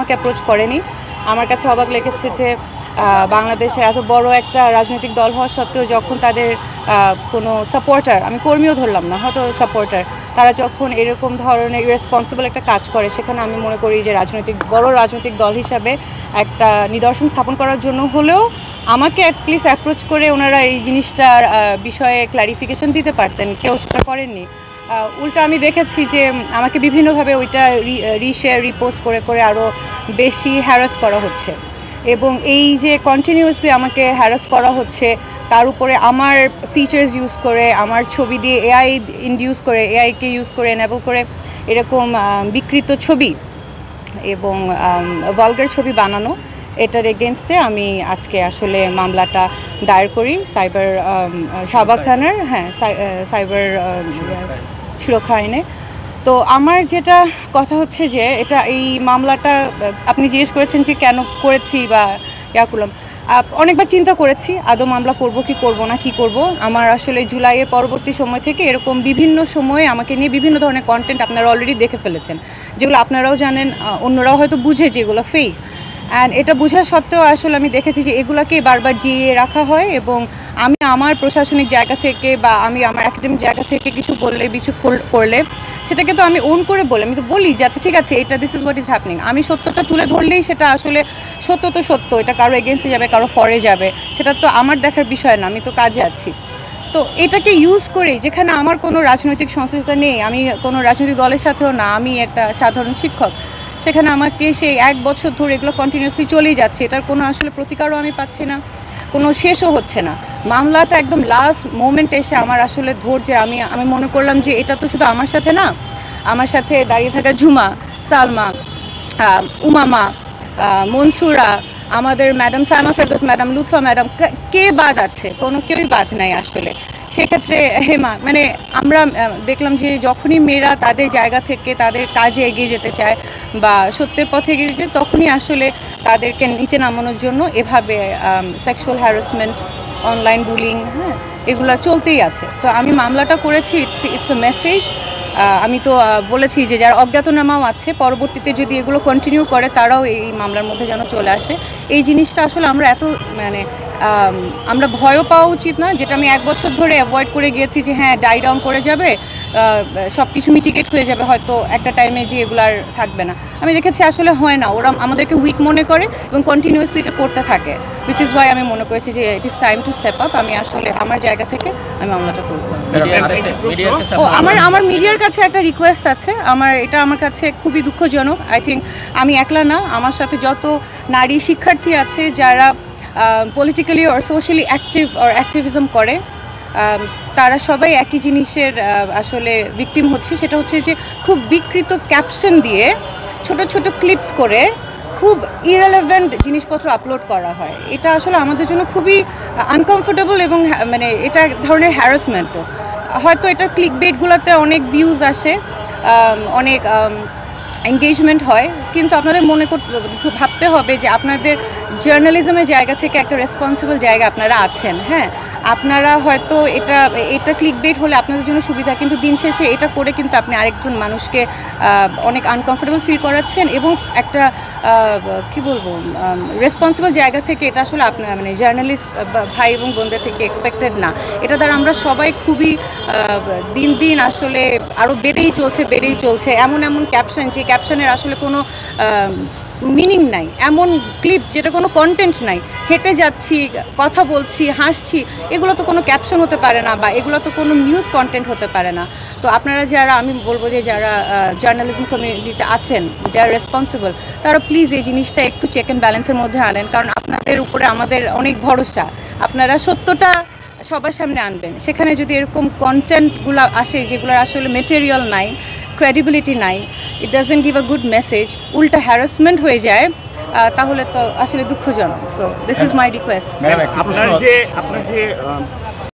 আমাকে অ্যাপ্রোচ করেনি। আমার কাছে অবাক লেগেছে যে বাংলাদেশে এত বড় একটা রাজনৈতিক দল হওয়া সত্ত্বেও যখন তাদের কোনো সাপোর্টার, আমি কর্মীও ধরলাম না, হয়তো সাপোর্টার, তারা যখন এরকম ধরনের ইরেসপন্সিবল একটা কাজ করে, সেখানে আমি মনে করি যে বড় রাজনৈতিক দল হিসাবে একটা নিদর্শন স্থাপন করার জন্য হলেও আমাকে অ্যাটলিস্ট অ্যাপ্রোচ করে ওনারা এই জিনিসটার বিষয়ে ক্ল্যারিফিকেশন দিতে পারতেন। কেউ সেটা করেননি। উল্টা আমি দেখেছি যে আমাকে বিভিন্নভাবে ওইটা রিশেয়ার রিপোস্ট করে করে আরও বেশি হ্যারাস করা হচ্ছে, এবং এই যে কন্টিনিউয়াসলি আমাকে হ্যারাস করা হচ্ছে, তার উপরে আমার ফিচার্স ইউজ করে, আমার ছবি দিয়ে এআই ইনডিউস করে, এআইকে ইউজ করে এনেবল করে এরকম বিকৃত ছবি এবং ভালগার ছবি বানানো, এটার এগেনস্টে আমি আজকে আসলে মামলাটা দায়ের করি শাহবাগ থানার সাইবার সুরক্ষা আইনে। তো আমার যেটা কথা হচ্ছে যে এই মামলাটা আপনি জিজ্ঞেস করেছেন যে কেন করেছি বা করলাম, অনেকবার চিন্তা করেছি আদৌ মামলা করব কি করব না, কি করব। আমার আসলে জুলাইয়ের পরবর্তী সময় থেকে এরকম বিভিন্ন সময়ে আমাকে নিয়ে বিভিন্ন ধরনের কন্টেন্ট আপনারা অলরেডি দেখে ফেলেছেন, যেগুলো আপনারাও জানেন, অন্যরাও হয়তো বুঝে যেগুলো ফেক। অ্যান্ড এটা বোঝা সত্ত্বেও আসলে আমি দেখেছি যে এগুলোকে বারবার জিইয়ে রাখা হয়, এবং আমি আমার প্রশাসনিক জায়গা থেকে বা আমি আমার একাডেমিক জায়গা থেকে কিছু বললে কিছু করলে সেটাকে তো আমি ওন করে বলি, আমি তো বলি যে আচ্ছা ঠিক আছে, এটা this is what is happening. আমি সত্যটা তুলে ধরলেই সেটা আসলে সত্য তো সত্য, এটা কারো এগেনস্টে যাবে, কারো ফরে যাবে, সেটা তো আমার দেখার বিষয় না, আমি তো কাজে আছি। তো এটাকে ইউজ করে, যেখানে আমার কোনো রাজনৈতিক সংশ্লিষ্টতা নেই, আমি কোনো রাজনৈতিক দলের সাথেও না, আমি একটা সাধারণ শিক্ষক, সেখানে আমাকে সেই 1 বছর ধরে এগুলো কন্টিনিউয়াসলি চলেই যাচ্ছে, এটার কোনো আসলে প্রতিকারও আমি পাচ্ছি না, কোনো শেষও হচ্ছে না। মামলাটা একদম লাস্ট মোমেন্টে এসে আমার আসলে ধৈর্যে আমি মনে করলাম যে এটা তো শুধু আমার সাথে না, আমার সাথে দাঁড়িয়ে থাকা ঝুমা, সালমা, উমামা, মনসুরা, আমাদের madam Saima Ferdous madam, Lutfa madam, কে বাদ আছে? কোনো কেউই বাদ নাই আসলে। সেক্ষেত্রে হেমা, মানে আমরা দেখলাম যে যখনই মেয়েরা তাদের জায়গা থেকে তাদের কাজে এগিয়ে যেতে চায় বা সত্যের পথে এগিয়ে যেতে, তখনই আসলে তাদেরকে নিচে নামানোর জন্য এভাবে সেক্সুয়াল হ্যারাসমেন্ট, অনলাইন বুলিং, এগুলো চলতেই আছে। তো আমি মামলাটা করেছি, ইটস এ মেসেজ। আমি তো বলেছি যে যারা অজ্ঞাতনামাও আছে, পরবর্তীতে যদি এগুলো কন্টিনিউ করে তারাও এই মামলার মধ্যে যেন চলে আসে। এই জিনিসটা আসলে আমরা আমরা ভয়ও পাওয়া উচিত না, যেটা আমি 1 বছর ধরে অ্যাভয়েড করে গিয়েছি যে হ্যাঁ ডাই ডাউন করে যাবে, সব কিছু মিটিগেট হয়ে যাবে, হয়তো একটা টাইমে যে এগুলো আর থাকবে না। আমি দেখেছি আসলে হয় না, ওরা আমাদেরকে উইক মনে করে এবং কন্টিনিউয়াসলি এটা করতে থাকে, উইচ ইজ ওয়াই আমি মনে করেছি যে it is time to step up. আমি আসলে আমার জায়গা থেকে আমি মামলাটা করব। আমার মিডিয়ার কাছে একটা রিকোয়েস্ট আছে, এটা আমার কাছে খুবই দুঃখজনক। আই থিঙ্ক আমি একলা না, আমার সাথে যত নারী শিক্ষার্থী আছে যারা পলিটিক্যালি অর সোশ্যালি অ্যাক্টিভিজম করে, তারা সবাই একই জিনিসের আসলে ভিকটিম হচ্ছে। সেটা হচ্ছে যে খুব বিকৃত ক্যাপশন দিয়ে ছোট ছোট ক্লিপস করে খুব ইরেলেভেন্ট জিনিসপত্র আপলোড করা হয়। এটা আসলে আমাদের জন্য খুবই আনকমফোর্টেবল এবং মানে এটা এক ধরনের হ্যারাসমেন্টও। হয়তো এটা ক্লিকবেটগুলোতে অনেক ভিউজ আসে, অনেক এনগেজমেন্ট হয়, কিন্তু আপনাদের ভাবতে হবে যে আপনাদের জার্নালিজমের জায়গা থেকে একটা রেসপন্সিবল জায়গা আপনারা আছেন। হ্যাঁ, আপনারা হয়তো এটা ক্লিকবেট হলে আপনাদের জন্য সুবিধা, কিন্তু দিন শেষে এটা করে কিন্তু আপনি আরেকজন মানুষকে অনেক আনকমফোর্টেবল ফিল করাচ্ছেন, এবং একটা কি বলবো রেসপন্সিবল জায়গা থেকে এটা আসলে আপনার মানে জার্নালিস্ট ভাই এবং বোনদের থেকে এক্সপেক্টেড না। এটা দ্বারা আমরা সবাই খুবই দিন দিন আসলে আরও বেড়েই চলছে এমন ক্যাপশন, যে ক্যাপশনের আসলে কোনো মিনিং নাই, এমন ক্লিপস যেটা কোনো কন্টেন্ট নাই, হেঁটে যাচ্ছি, কথা বলছি, হাসছি, এগুলো তো কোনো ক্যাপশন হতে পারে না, বা এগুলো তো কোনো নিউজ কন্টেন্ট হতে পারে না। তো আপনারা যারা, আমি বলবো যে যারা জার্নালিজম কমিউনিটিতে আছেন, যারা রেসপন্সিবল, তারা প্লিজ এই জিনিসটা একটু চেক অ্যান্ড ব্যালেন্সের মধ্যে আনেন, কারণ আপনাদের উপরে আমাদের অনেক ভরসা। আপনারা সত্যটা সবার সামনে আনবেন। সেখানে যদি এরকম কন্টেন্টগুলো আসে যেগুলোর আসলে মেটেরিয়াল নাই, ক্রেডিবিলিটি নাই, it doesn't give a good message, উল্টা হ্যারাসমেন্ট হয়ে যায়, তাহলে তো আসলে দুঃখজনক। So this is my request. আপনার যে